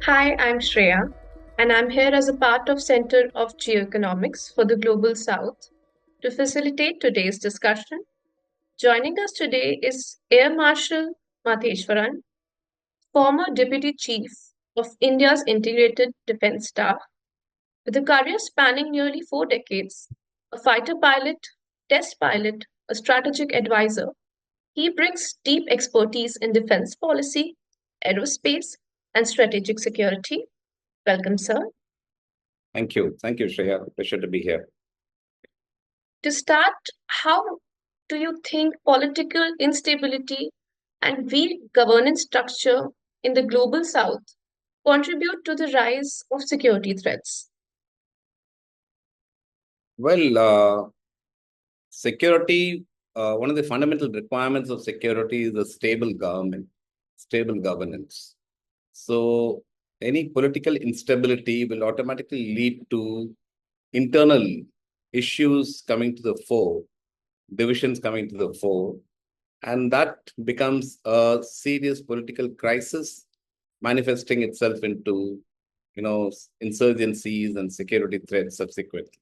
Hi, I'm Shreya, and I'm here as a part of Center of Geoeconomics for the Global South to facilitate today's discussion. Joining us today is Air Marshal Matheshwaran, former Deputy Chief of India's Integrated Defense Staff, with a career spanning nearly 4 decades, a fighter pilot, test pilot, a strategic advisor. He brings deep expertise in defense policy, aerospace, and strategic security. Welcome, sir. Thank you. Thank you, Shreya. Pleasure to be here. To start, how do you think political instability and weak governance structure in the global south contribute to the rise of security threats? Well, security, one of the fundamental requirements of security is a stable government, stable governance. So, any political instability will automatically lead to internal issues coming to the fore, divisions coming to the fore, and that becomes a serious political crisis manifesting itself into insurgencies and security threats subsequently.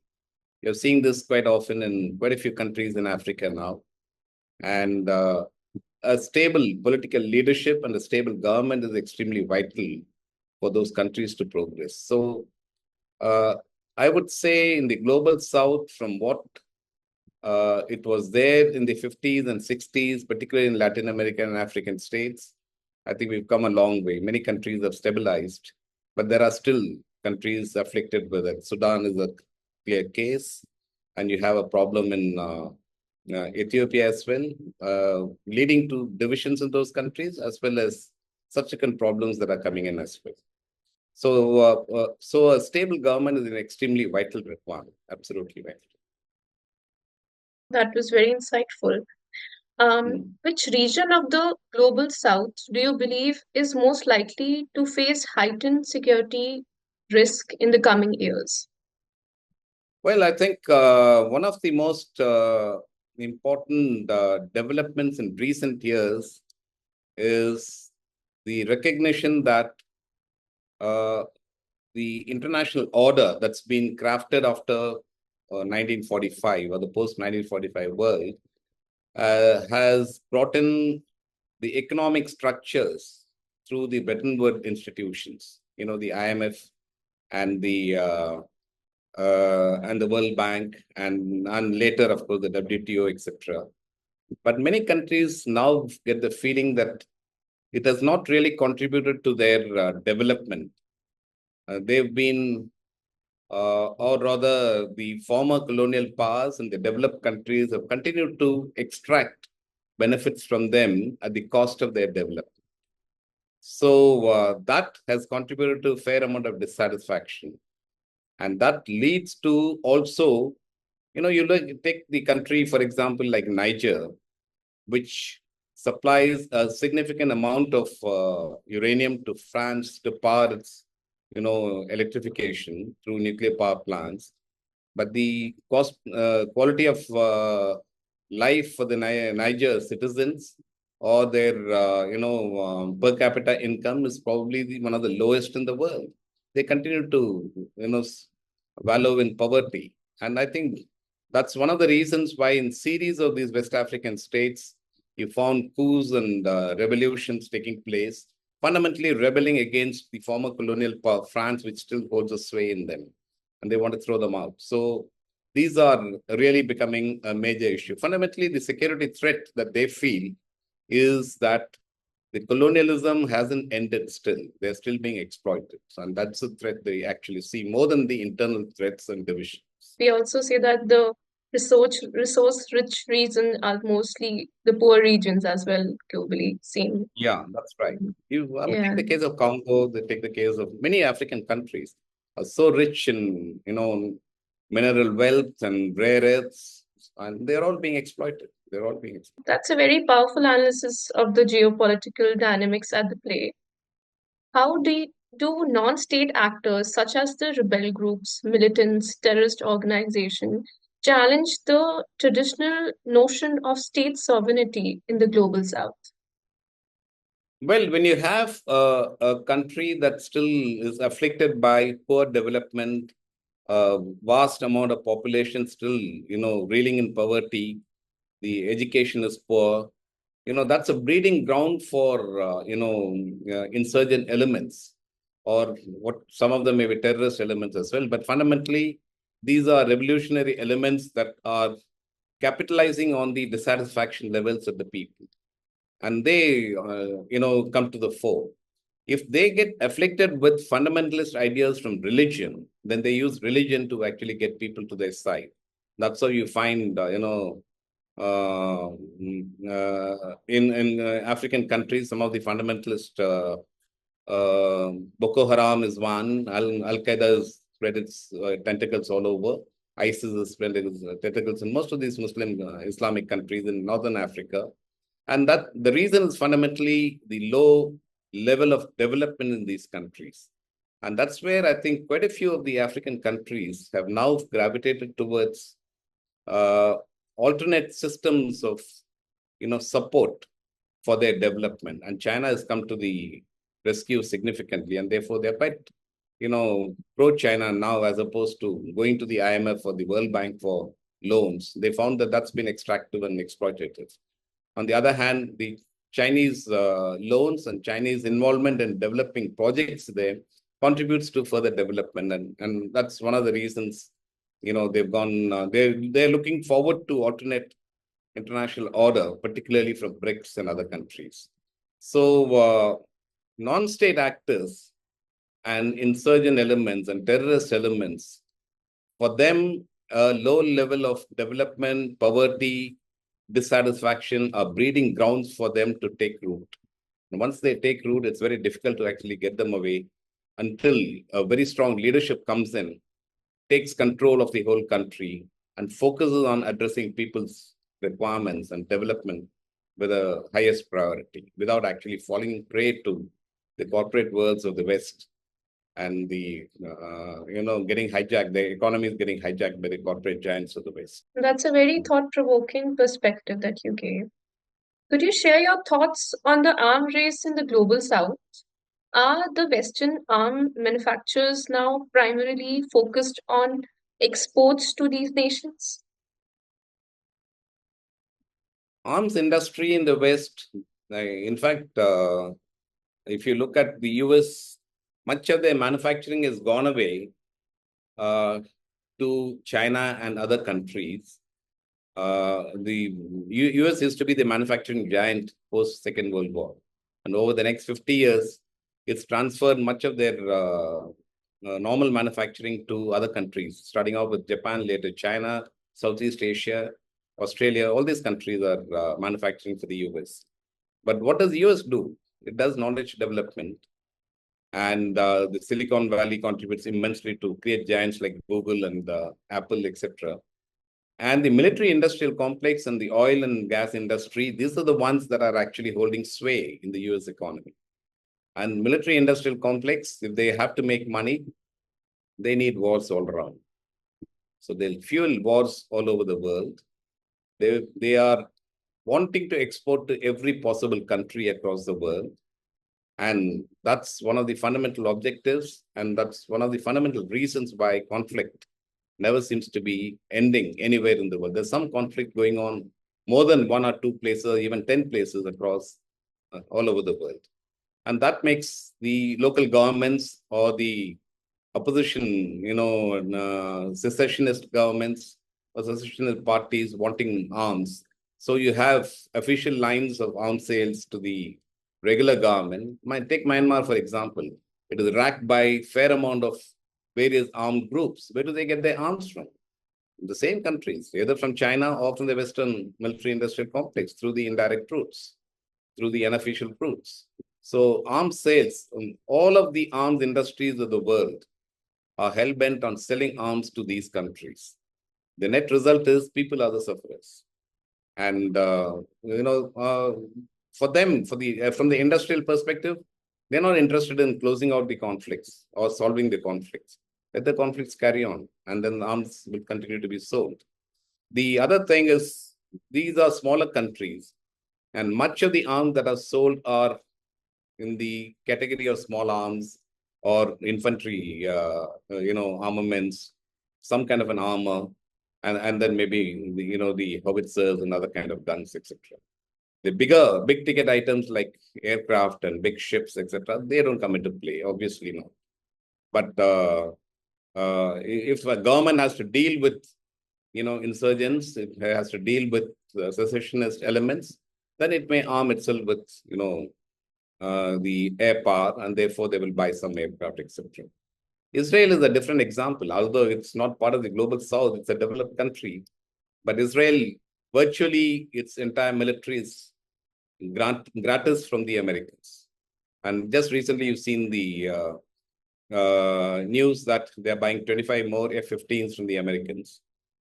You're seeing this quite often in quite a few countries in Africa now. And a stable political leadership and a stable government is extremely vital for those countries to progress. So uh, I would say in the global south, from what it was there in the 50s and 60s, particularly in Latin American and African states, I think we've come a long way. Many countries have stabilized, but there are still countries afflicted with it. Sudan is a clear case, and you have a problem in Ethiopia as well, leading to divisions in those countries, as well as subsequent problems that are coming in as well. So a stable government is an extremely vital requirement, absolutely vital. That was very insightful. Which region of the global south do you believe is most likely to face heightened security risk in the coming years? Well, I think one of the most important developments in recent years is the recognition that uh, the international order that's been crafted after 1945 or the post 1945 world has brought in the economic structures through the Bretton Woods institutions, the IMF and the World Bank, and later, of course, the WTO, etc. But many countries now get the feeling that it has not really contributed to their development. They've been, or rather, the former colonial powers and the developed countries have continued to extract benefits from them at the cost of their development. So that has contributed to a fair amount of dissatisfaction. And that leads to also, you take the country, for example, like Niger, which supplies a significant amount of uranium to France to power its, electrification through nuclear power plants. But the quality of life for the Niger citizens or their, per capita income is probably one of the lowest in the world. They continue to, wallow in poverty. And I think that's one of the reasons why in series of these West African states, you found coups and revolutions taking place, fundamentally rebelling against the former colonial power, France, which still holds a sway in them. And they want to throw them out. So these are really becoming a major issue. Fundamentally, the security threat that they feel is that the colonialism hasn't ended still. They're still being exploited. And that's a threat they actually see more than the internal threats and divisions. We also say that the resource-rich regions are mostly the poor regions as well, globally seen. Yeah, that's right. Yeah, Take the case of Congo, they take the case of many African countries are so rich in, mineral wealth and rare earths, and they're all being exploited. They're all being exploited. that's a very powerful analysis of the geopolitical dynamics at the play. How do non-state actors such as the rebel groups, militants, terrorist organizations challenge the traditional notion of state sovereignty in the global south? Well, when you have a country that still is afflicted by poor development, vast amount of population still, reeling in poverty, the education is poor, that's a breeding ground for, insurgent elements, or what some of them may be terrorist elements as well. But fundamentally, these are revolutionary elements that are capitalizing on the dissatisfaction levels of the people, and they, come to the fore. If they get afflicted with fundamentalist ideas from religion, then they use religion to actually get people to their side. That's how you find, in African countries, some of the fundamentalist, Boko Haram is one, Al Qaeda has spread its tentacles all over. ISIS has spread its tentacles in most of these Muslim Islamic countries in Northern Africa. And that the reason is fundamentally the low level of development in these countries. And that's where I think quite a few of the African countries have now gravitated towards uh, alternate systems of, support for their development. And China has come to the rescue significantly, and therefore they're quite, pro-China now, as opposed to going to the IMF or the World Bank for loans. They found that that's been extractive and exploitative. On the other hand, the Chinese loans and Chinese involvement in developing projects there contributes to further development, and that's one of the reasons, they've gone. They're looking forward to alternate international order, particularly from BRICS and other countries. So, non-state actors and insurgent elements and terrorist elements, for them, a low level of development, poverty, dissatisfaction are breeding grounds for them to take root. And once they take root, it's very difficult to actually get them away until a very strong leadership comes in, takes control of the whole country, and focuses on addressing people's requirements and development with the highest priority, without actually falling prey to the corporate worlds of the West and the, getting hijacked. The economy is getting hijacked by the corporate giants of the West. That's a very thought-provoking perspective that you gave. Could you share your thoughts on the arms race in the global south? Are the Western arm manufacturers now primarily focused on exports to these nations? Arms industry in the West, in fact, if you look at the US, much of their manufacturing has gone away uh, to China and other countries. The US used to be the manufacturing giant post Second World War, and over the next 50 years, it's transferred much of their normal manufacturing to other countries, starting off with Japan, later China, Southeast Asia, Australia. All these countries are manufacturing for the US. But what does the US do? It does knowledge development, and the Silicon Valley contributes immensely to create giants like Google and Apple, etc. And the military industrial complex and the oil and gas industry, these are the ones that are actually holding sway in the US economy. And military industrial complex, if they have to make money, they need wars all around. So they'll fuel wars all over the world. They are wanting to export to every possible country across the world. And that's one of the fundamental objectives. And that's one of the fundamental reasons why conflict never seems to be ending anywhere in the world. There's some conflict going on more than one or two places, even 10 places across all over the world. And that makes the local governments or the opposition, secessionist governments or secessionist parties wanting arms. So you have official lines of arms sales to the regular government. Take Myanmar, for example. It is racked by fair amount of various armed groups. Where do they get their arms from? The same countries, either from China or from the Western military industrial complex, through the indirect routes, through the unofficial routes. So arms sales, all of the arms industries of the world are hell-bent on selling arms to these countries. The net result is people are the sufferers. And, for them, from the industrial perspective, they're not interested in closing out the conflicts or solving the conflicts. Let the conflicts carry on, and then arms will continue to be sold. The other thing is, these are smaller countries, and much of the arms that are sold are in the category of small arms or infantry, armaments, some kind of an armor, and then maybe the howitzers and other kind of guns, etc. The big ticket items like aircraft and big ships, etc., they don't come into play, obviously not. But if a government has to deal with insurgents, it has to deal with secessionist elements, then it may arm itself with the air power, and therefore they will buy some aircraft, etc. Israel is a different example. Although it's not part of the global south, it's a developed country. But Israel, virtually its entire military is gratis from the Americans. And just recently, you've seen the news that they're buying 25 more F-15s from the Americans.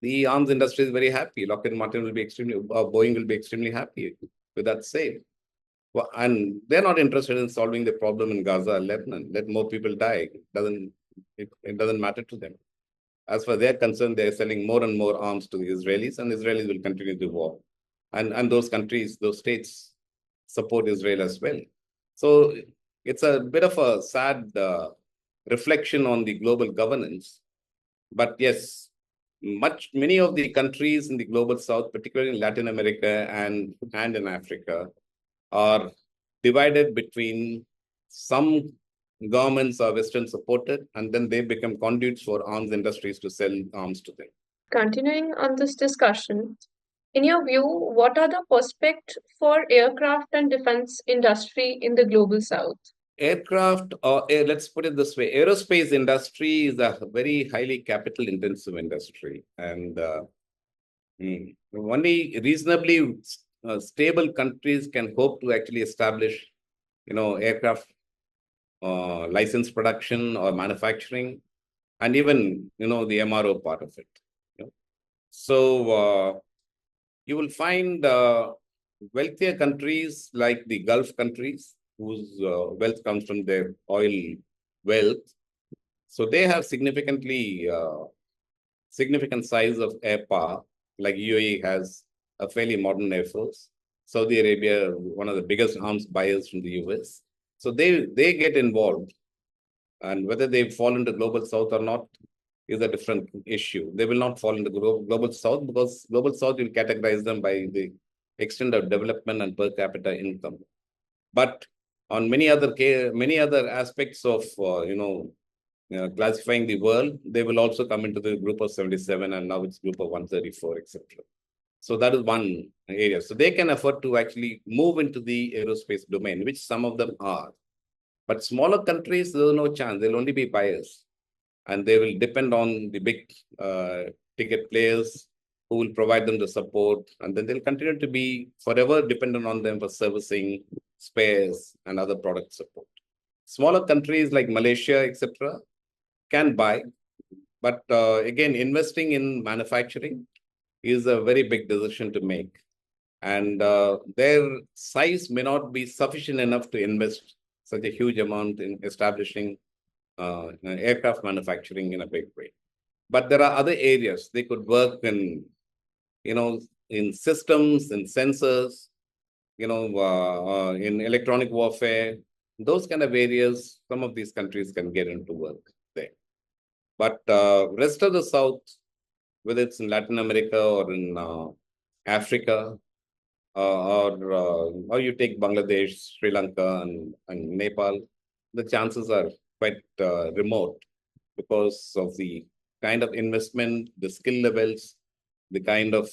The arms industry is very happy. Lockheed Martin will be Boeing will be extremely happy with that sale. Well, and they're not interested in solving the problem in Gaza, Lebanon. Let more people die. It doesn't matter to them. As far as they're concerned, they're selling more and more arms to the Israelis, and Israelis will continue the war. And those countries, those states support Israel as well. So it's a bit of a sad reflection on the global governance. But yes, many of the countries in the global south, particularly in Latin America and in Africa, are divided between some governments are Western supported, and then they become conduits for arms industries to sell arms to them. Continuing on this discussion, in your view, what are the prospects for aircraft and defense industry in the global south? Aircraft, or let's put it this way, aerospace industry is a very highly capital intensive industry, and only reasonably stable countries can hope to actually establish, aircraft license production or manufacturing, and even the MRO part of it. So you will find wealthier countries like the Gulf countries, whose wealth comes from their oil wealth. So they have significant size of air power, like UAE has a fairly modern air force. Saudi Arabia, one of the biggest arms buyers from the US. So they get involved. And whether they fall into global south or not is a different issue. They will not fall into global south because global south will categorize them by the extent of development and per capita income. But on many other aspects of classifying the world, they will also come into the group of 77, and now it's group of 134, etc. So that is one area. So they can afford to actually move into the aerospace domain, which some of them are. But smaller countries, there's no chance. They'll only be buyers. And they will depend on the big ticket players who will provide them the support. And then they'll continue to be forever dependent on them for servicing, spares, and other product support. Smaller countries like Malaysia, etc., can buy. But again, investing in manufacturing is a very big decision to make. And their size may not be sufficient enough to invest such a huge amount in establishing aircraft manufacturing in a big way. But there are other areas they could work in, in systems, in sensors, in electronic warfare, those kind of areas. Some of these countries can get into work there. But rest of the South, whether it's in Latin America or in Africa, or you take Bangladesh, Sri Lanka, and Nepal, the chances are quite remote because of the kind of investment, the skill levels, the kind of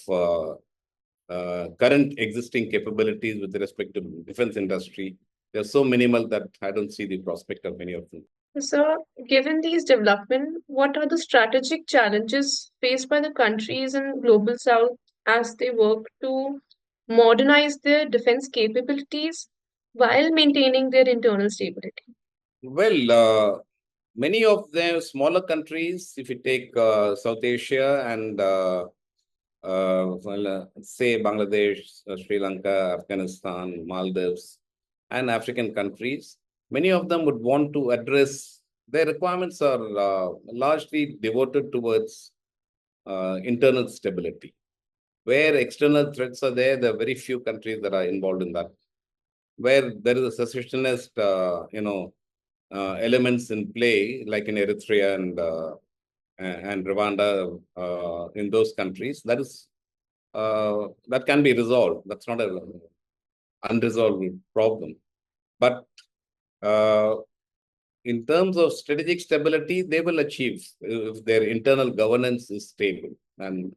current existing capabilities with respect to defense industry. They're so minimal that I don't see the prospect of many of them. So, given these developments, what are the strategic challenges faced by the countries in global south as they work to modernize their defense capabilities while maintaining their internal stability? Well, many of them smaller countries, if you take South Asia and say Bangladesh, Sri Lanka, Afghanistan, Maldives, and African countries, many of them would want to address their requirements are largely devoted towards internal stability. Where external threats are there are very few countries that are involved in that. where there is a secessionist, elements in play, like in Eritrea and Rwanda, in those countries, that can be resolved. That's not a unresolved problem. But uh, in terms of strategic stability, they will achieve if their internal governance is stable. And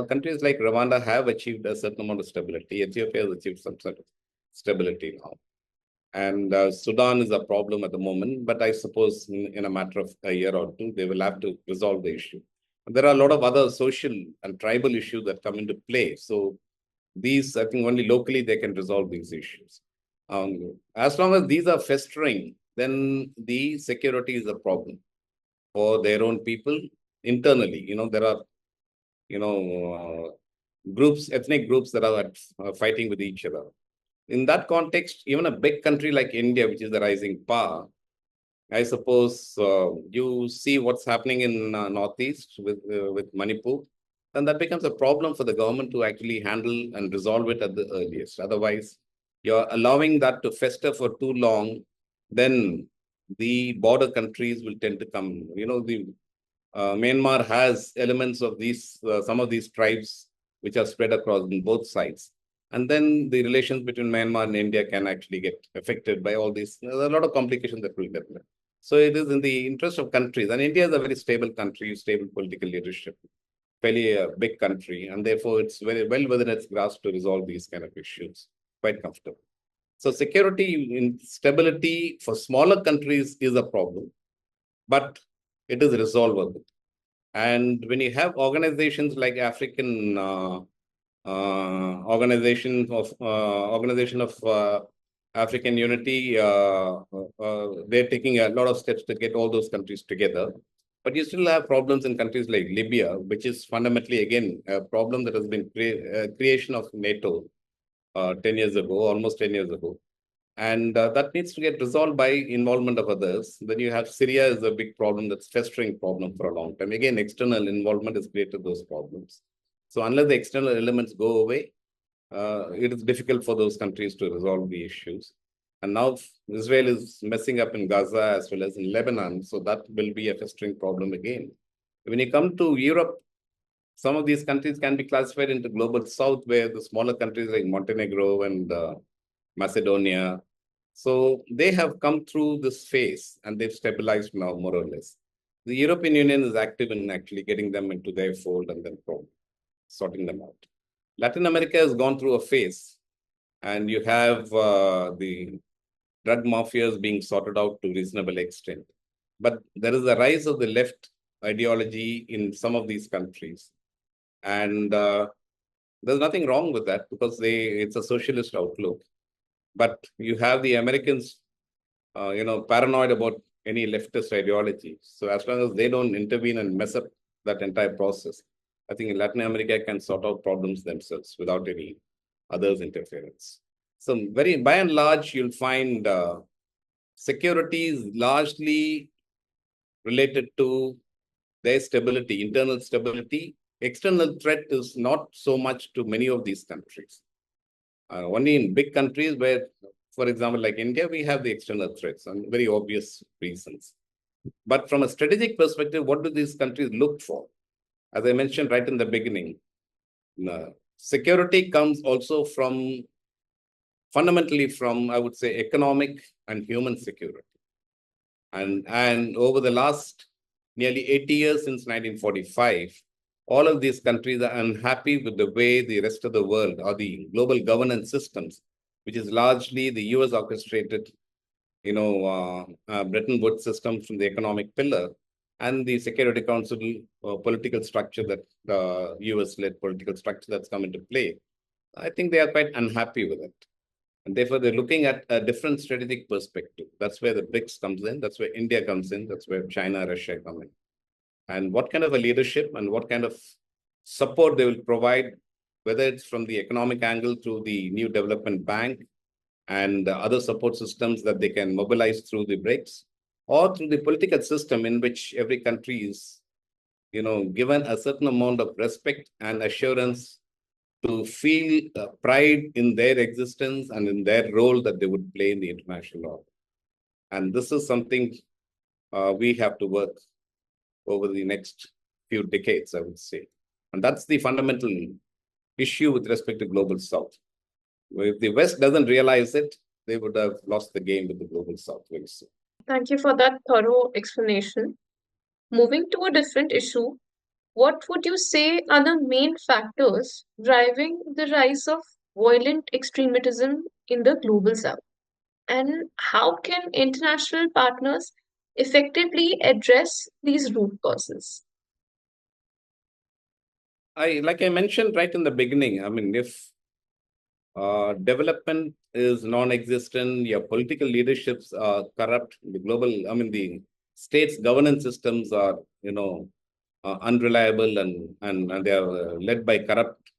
countries like Rwanda have achieved a certain amount of stability. Ethiopia has achieved some sort of stability now. And Sudan is a problem at the moment, but I suppose in a matter of a year or two, they will have to resolve the issue. And there are a lot of other social and tribal issues that come into play. So these, I think, only locally they can resolve these issues. As long as these are festering, then the security is a problem for their own people internally. There are, groups, ethnic groups that are fighting with each other. In that context, even a big country like India, which is the rising power, I suppose you see what's happening in Northeast with Manipur, then that becomes a problem for the government to actually handle and resolve it at the earliest. Otherwise, you're allowing that to fester for too long, then the border countries will tend to come. The Myanmar has elements of these, some of these tribes which are spread across on both sides. And then the relations between Myanmar and India can actually get affected by all these. There's a lot of complications that will develop. So it is in the interest of countries. And India is a very stable country, stable political leadership, fairly a big country. And therefore, it's very well within its grasp to resolve these kind of issues quite comfortable. So security and stability for smaller countries is a problem, but it is resolvable. And when you have organizations like African Organization of African Unity, they're taking a lot of steps to get all those countries together. But you still have problems in countries like Libya, which is fundamentally, again, a problem that has been creation of NATO 10 years ago, almost 10 years ago. And that needs to get resolved by involvement of others. Then you have Syria is a big problem, that's festering problem for a long time. Again, external involvement has created those problems. So unless the external elements go away, it is difficult for those countries to resolve the issues. And now Israel is messing up in Gaza as well as in Lebanon. So that will be a festering problem again. When you come to Europe, some of these countries can be classified into global south, where the smaller countries like Montenegro and Macedonia. So they have come through this phase and they've stabilized now, more or less. The European Union is active in actually getting them into their fold and then sorting them out. Latin America has gone through a phase, and you have the drug mafias being sorted out to reasonable extent. But there is a rise of the left ideology in some of these countries. And there's nothing wrong with that because it's a socialist outlook. But you have the Americans, paranoid about any leftist ideology. So as long as they don't intervene and mess up that entire process, I think Latin America can sort out problems themselves without any others' interference. So by and large, you'll find security is largely related to their stability, internal stability. External threat is not so much to many of these countries. Only in big countries where, for example, like India, we have the external threats and very obvious reasons. But from a strategic perspective, what do these countries look for? As I mentioned right in the beginning, security comes also fundamentally from, I would say, economic and human security. And over the last nearly 80 years since 1945, all of these countries are unhappy with the way the rest of the world or the global governance systems, which is largely the US orchestrated, Bretton Woods system from the economic pillar and the Security Council political structure that US-led political structure that's come into play. I think they are quite unhappy with it. And therefore, they're looking at a different strategic perspective. That's where the BRICS comes in. That's where India comes in. That's where China, Russia come in. And what kind of a leadership and what kind of support they will provide, whether it's from the economic angle through the new development bank and other support systems that they can mobilize through the BRICS, or through the political system in which every country is, given a certain amount of respect and assurance to feel pride in their existence and in their role that they would play in the international order. And this is something we have to work over the next few decades, I would say. And that's the fundamental issue with respect to Global South. If the West doesn't realize it, they would have lost the game with the Global South very soon. Thank you for that thorough explanation. Moving to a different issue, what would you say are the main factors driving the rise of violent extremism in the global south? And how can international partners effectively address these root causes? Like I mentioned right in the beginning, I mean, if development is non-existent, your political leaderships are corrupt, the global, I mean, the state's governance systems are, unreliable and they are led by corrupt,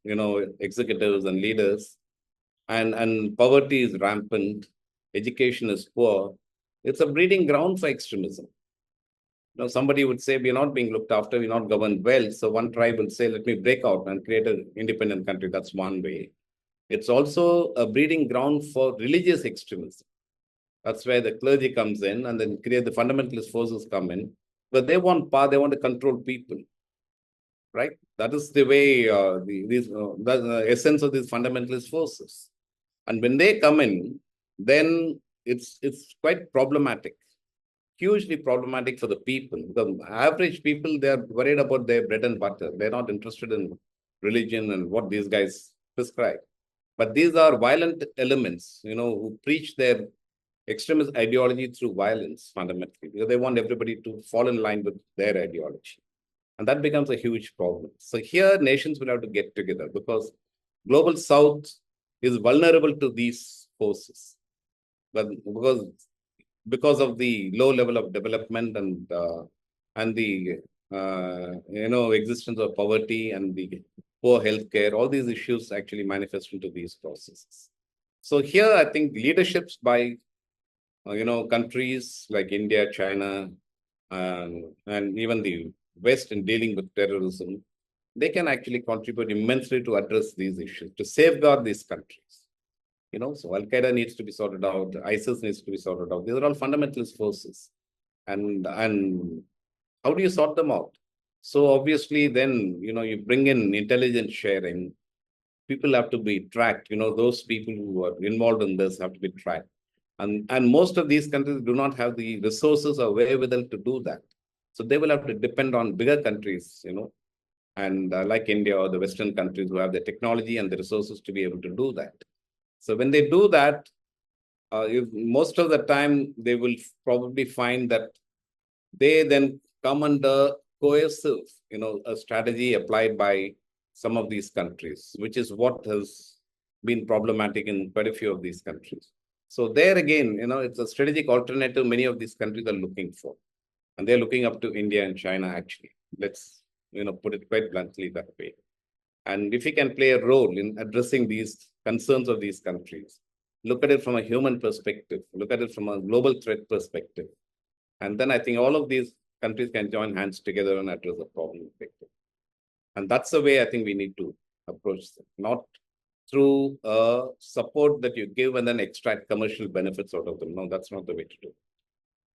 executives and leaders, and poverty is rampant, education is poor. It's a breeding ground for extremism. Somebody would say, we're not being looked after, we're not governed well. So one tribe will say, let me break out and create an independent country. That's one way. It's also a breeding ground for religious extremism. That's where the clergy comes in, and then the fundamentalist forces come in. But they want power, they want to control people, right? That is the way, the essence of these fundamentalist forces. And when they come in, then it's quite problematic. Hugely problematic for the people. The average people, they're worried about their bread and butter. They're not interested in religion and what these guys prescribe. But these are violent elements, who preach their extremist ideology through violence fundamentally, because they want everybody to fall in line with their ideology. And that becomes a huge problem. So here, nations will have to get together because Global South is vulnerable to these forces. But because of the low level of development and the existence of poverty and the poor healthcare, all these issues actually manifest into these processes. So here, I think leaderships by countries like India, China, and even the West in dealing with terrorism, they can actually contribute immensely to address these issues, to safeguard these countries. So Al-Qaeda needs to be sorted out, ISIS needs to be sorted out. These are all fundamentalist forces. And how do you sort them out? So obviously then, you bring in intelligence sharing. People have to be tracked. Those people who are involved in this have to be tracked. And most of these countries do not have the resources or wherewithal to do that. So they will have to depend on bigger countries, and like India or the Western countries who have the technology and the resources to be able to do that. So when they do that, most of the time they will probably find that they then come under coercive, a strategy applied by some of these countries, which is what has been problematic in quite a few of these countries. So there again, it's a strategic alternative many of these countries are looking for. And they're looking up to India and China, actually. Let's, put it quite bluntly that way. And if we can play a role in addressing these concerns of these countries, look at it from a human perspective, look at it from a global threat perspective. And then I think all of these countries can join hands together and address the problem effectively. And that's the way I think we need to approach them, not through support that you give and then extract commercial benefits out of them. No, that's not the way to do it.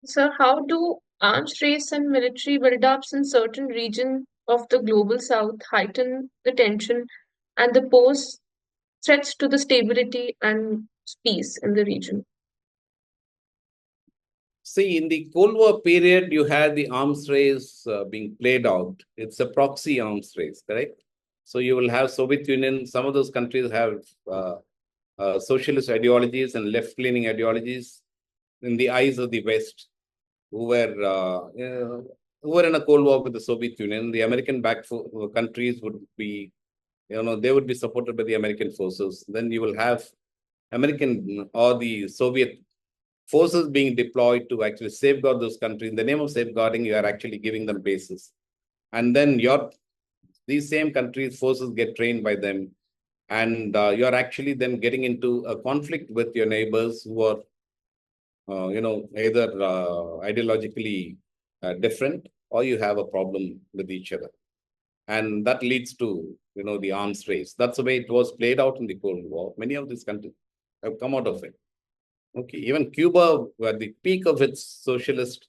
So, how do arms race and military buildups in certain regions of the global south heighten the tension and the pose threats to the stability and peace in the region? See, in the Cold War period, you had the arms race being played out. It's a proxy arms race, correct? So you will have Soviet Union. Some of those countries have socialist ideologies and left-leaning ideologies in the eyes of the West, who were in a Cold War with the Soviet Union. The American-backed countries would be, they would be supported by the American forces. Then you will have American or the Soviet forces being deployed to actually safeguard those countries. In the name of safeguarding, you are actually giving them bases. And then these same countries' forces get trained by them. And you're actually then getting into a conflict with your neighbors who are, either ideologically different or you have a problem with each other. And that leads to, the arms race. That's the way it was played out in the Cold War. Many of these countries have come out of it. Okay, even Cuba, at the peak of its socialist,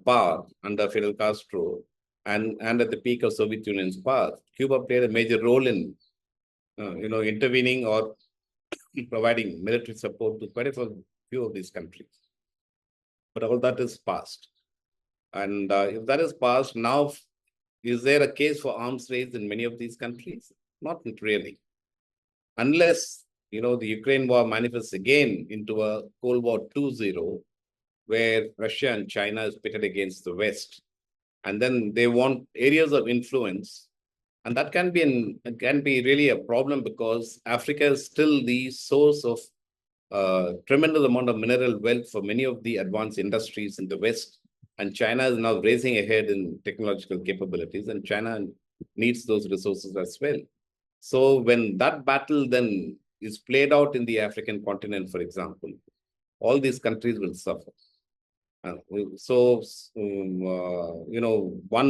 power under Fidel Castro, and at the peak of Soviet Union's power, Cuba played a major role in, intervening or providing military support to quite a few of these countries. But all that is past. And if that is past, now is there a case for arms race in many of these countries? Not really. Unless, the Ukraine war manifests again into a Cold War 2.0, where Russia and China is pitted against the West. And then they want areas of influence. And that can be really a problem, because Africa is still the source of tremendous amount of mineral wealth for many of the advanced industries in the West. And China is now racing ahead in technological capabilities, and China needs those resources as well. So when that battle then is played out in the African continent, for example, all these countries will suffer. One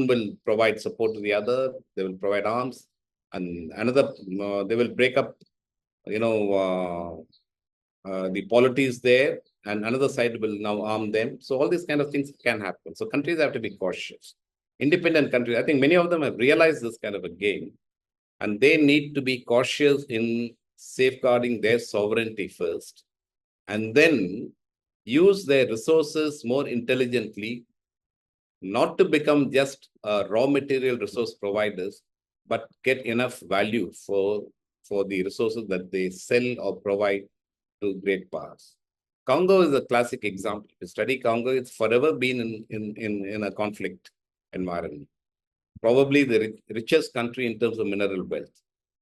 will provide support to the other, they will provide arms, and another, they will break up, the polities there, and another side will now arm them. So all these kind of things can happen. So countries have to be cautious. Independent countries, I think many of them have realized this kind of a game, and they need to be cautious in safeguarding their sovereignty first, and then use their resources more intelligently, not to become just raw material resource providers, but get enough value for the resources that they sell or provide to great powers. Congo is a classic example. If you study Congo, it's forever been in a conflict environment. Probably the richest country in terms of mineral wealth.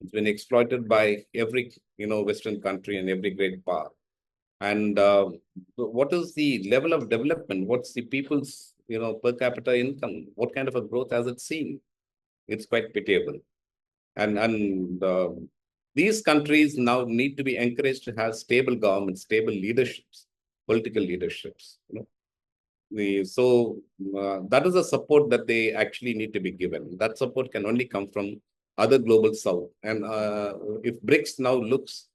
It's been exploited by every, Western country and every great power. And what is the level of development? What's the people's, per capita income? What kind of a growth has it seen? It's quite pitiable. And these countries now need to be encouraged to have stable governments, stable leaderships, political leaderships. That is a support that they actually need to be given. That support can only come from other global south. And if BRICS now looks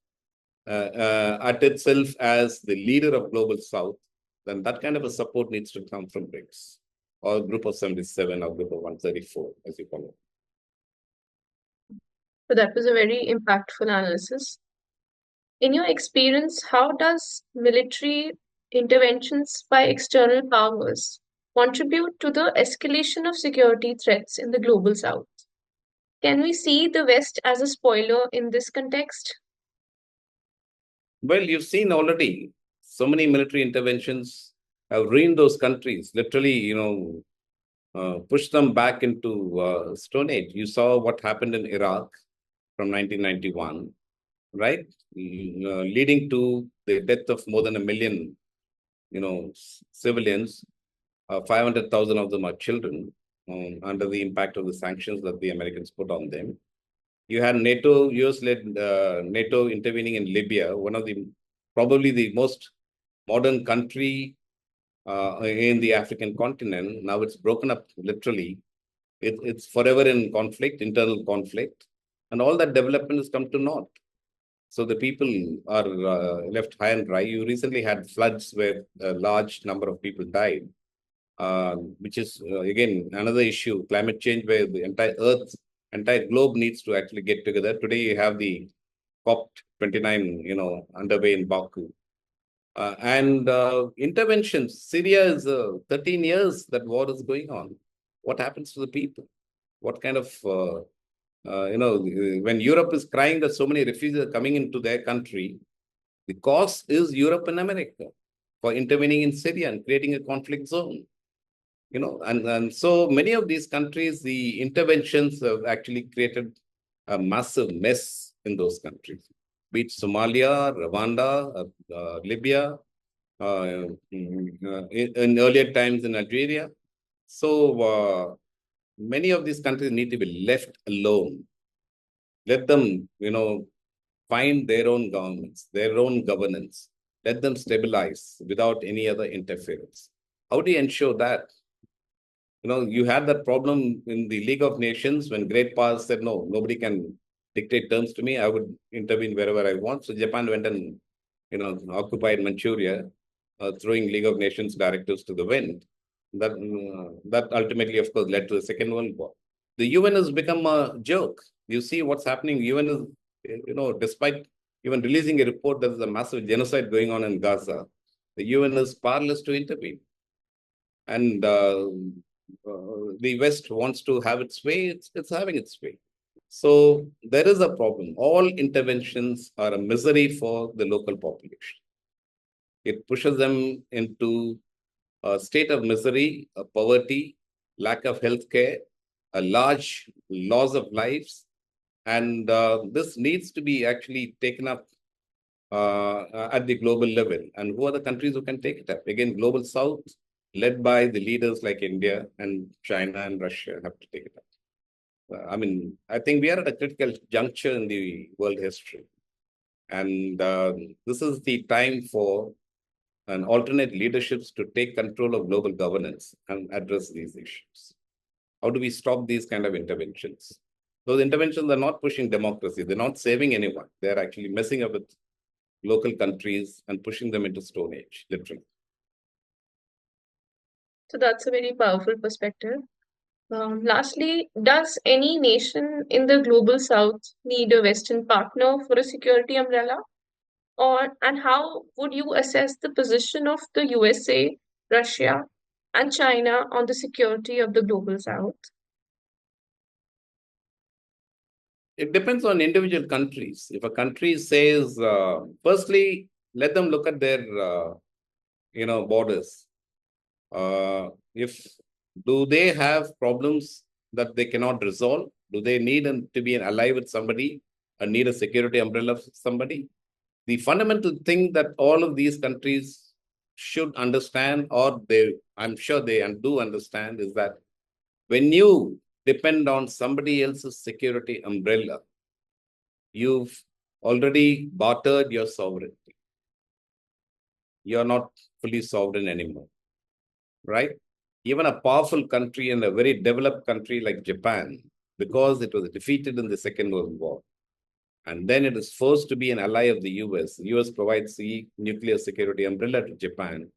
at itself as the leader of global south, then that kind of a support needs to come from BRICS, or group of 77 or group of 134, as you call it. So that was a very impactful analysis. In your experience, how does military interventions by external powers contribute to the escalation of security threats in the global south? Can we see the West as a spoiler in this context? Well, you've seen already so many military interventions have ruined those countries, literally, pushed them back into Stone Age. You saw what happened in Iraq from 1991, right? Leading to the death of more than 1 million, civilians. 500,000 of them are children, under the impact of the sanctions that the Americans put on them. You had NATO, US-led NATO intervening in Libya, one of the probably the most modern country in the African continent. Now it's broken up literally. It's forever in conflict, internal conflict, and all that development has come to naught. So the people are left high and dry. You recently had floods where a large number of people died, which is again another issue: climate change, where the entire Earth, entire globe needs to actually get together. Today you have the COP29, underway in Baku. And interventions. Syria is 13 years that war is going on. What happens to the people? What kind of, when Europe is crying that so many refugees are coming into their country, the cause is Europe and America for intervening in Syria and creating a conflict zone. And so many of these countries, the interventions have actually created a massive mess in those countries. Be it Somalia, Rwanda, Libya, in earlier times in Algeria. So many of these countries need to be left alone. Let them, find their own governments, their own governance. Let them stabilize without any other interference. How do you ensure that? you had that problem in the League of Nations when great powers said, no, nobody can dictate terms to me. I would intervene wherever I want. So Japan went and, occupied Manchuria, throwing League of Nations directives to the wind. That ultimately, of course, led to the Second World War. The UN has become a joke. You see what's happening. UN is, despite even releasing a report that there's a massive genocide going on in Gaza, the UN is powerless to intervene. And the West wants to have its way, it's having its way. So there is a problem. All interventions are a misery for the local population. It pushes them into a state of misery, a poverty, lack of health care, a large loss of lives. And this needs to be actually taken up at the global level. And who are the countries who can take it up? Again, Global South, led by the leaders like India and China and Russia, have to take it up. I think we are at a critical juncture in the world history. And this is the time for an alternate leaderships to take control of global governance and address these issues. How do we stop these kind of interventions? Those interventions are not pushing democracy. They're not saving anyone. They're actually messing up with local countries and pushing them into Stone Age, literally. So that's a very powerful perspective. Lastly, does any nation in the global south need a Western partner for a security umbrella? And how would you assess the position of the USA, Russia, and China on the security of the global south? It depends on individual countries. If a country says, firstly, let them look at their, borders. If do they have problems that they cannot resolve? Do they need to be an ally with somebody and need a security umbrella of somebody? The fundamental thing that all of these countries should understand, or I'm sure they do understand, is that when you depend on somebody else's security umbrella, you've already bartered your sovereignty. You're not fully sovereign anymore, right? Even a powerful country and a very developed country like Japan, because it was defeated in the Second World War, and then it is forced to be an ally of the US. The US provides the nuclear security umbrella to Japan.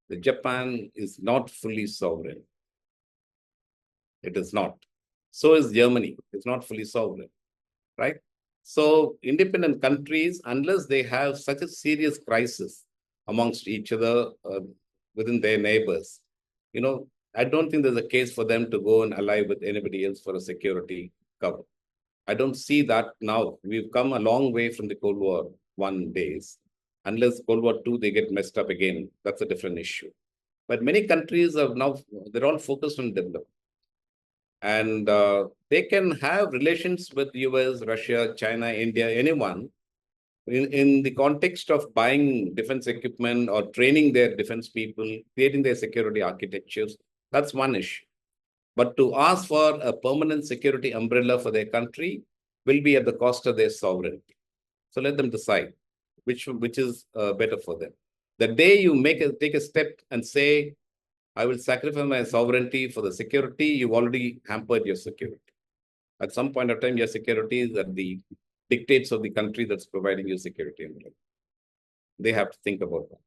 The Japan is not fully sovereign. It is not. So is Germany. It's not fully sovereign, right? So independent countries, unless they have such a serious crisis amongst each other within their neighbors, I don't think there's a case for them to go and ally with anybody else for a security cover. I don't see that now. We've come a long way from the Cold War I days. Unless Cold War II, they get messed up again. That's a different issue. But many countries are now, they're all focused on development. And they can have relations with US, Russia, China, India, anyone in the context of buying defense equipment or training their defense people, creating their security architectures. That's one issue. But to ask for a permanent security umbrella for their country will be at the cost of their sovereignty. So let them decide which is better for them. The day you take a step and say, I will sacrifice my sovereignty for the security, you've already hampered your security. At some point of time, your security is at the dictates of the country that's providing you security. They have to think about that.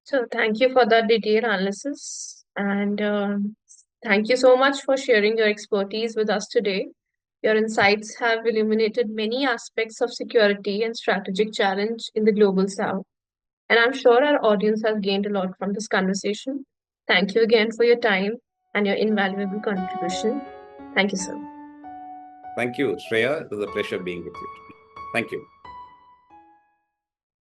So thank you for that detailed analysis. And thank you so much for sharing your expertise with us today. Your insights have illuminated many aspects of security and strategic challenge in the global south. And I'm sure our audience has gained a lot from this conversation. Thank you again for your time and your invaluable contribution. Thank you, sir. Thank you, Shreya. It was a pleasure being with you. Thank you.